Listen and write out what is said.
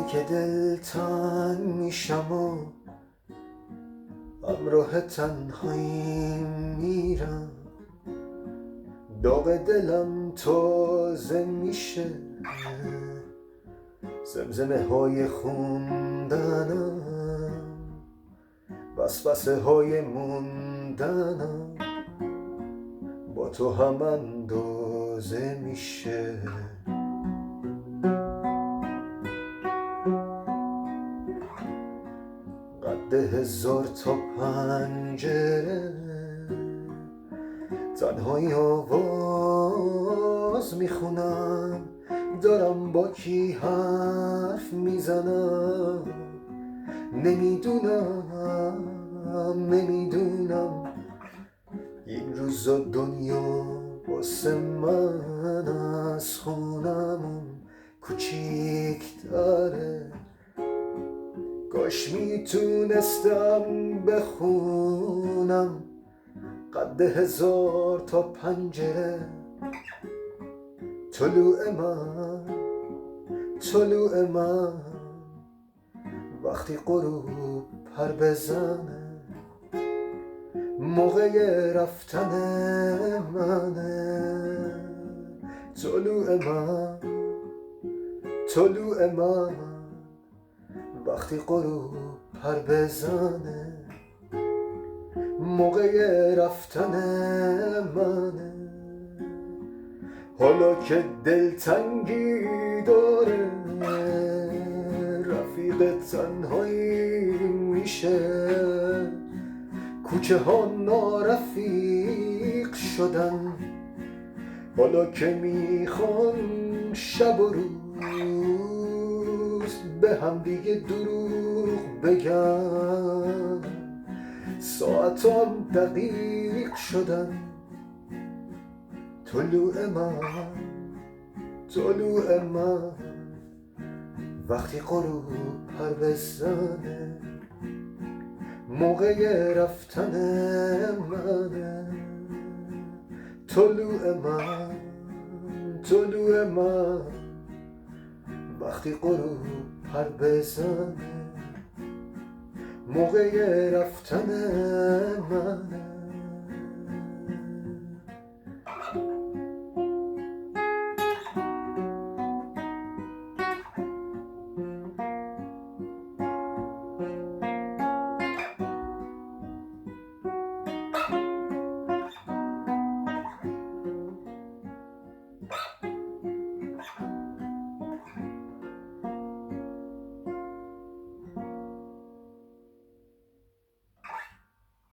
وقتی که دلتنگ میشم و همراه تنهایی میرم، داغ دلم تازه میشه، زمزمه های خوندنم، وسوسه های موندنم با تو هم اندازه میشه. قد 1000 تا پنجره، تنهایی آواز میخونم، دارم با کی حرف میزنم، نمیدونم این روزا دنیا واسه من از خونمون کوچیک‌تره. کاش میتونستم بخونم قد 1000 تا پنجره. طلوع من وقتی غروب پر بزنه، موقع رفتن منه. طلوع من وقتی غروب پر بزنه، موقع رفتن منه. حالا که دلتنگی داره، رفیق تنهایی میشه، کوچه ها نارفیق شدن. حالا که میخوان شب و روز به هم دیگه دروغ بگن، ساعتام دقیق شدن. طلوع من وقتی غروب پر بزنه، موقع رفتن منه. طلوع من وقتی غروب پر بزنه، موقع رفتن منه.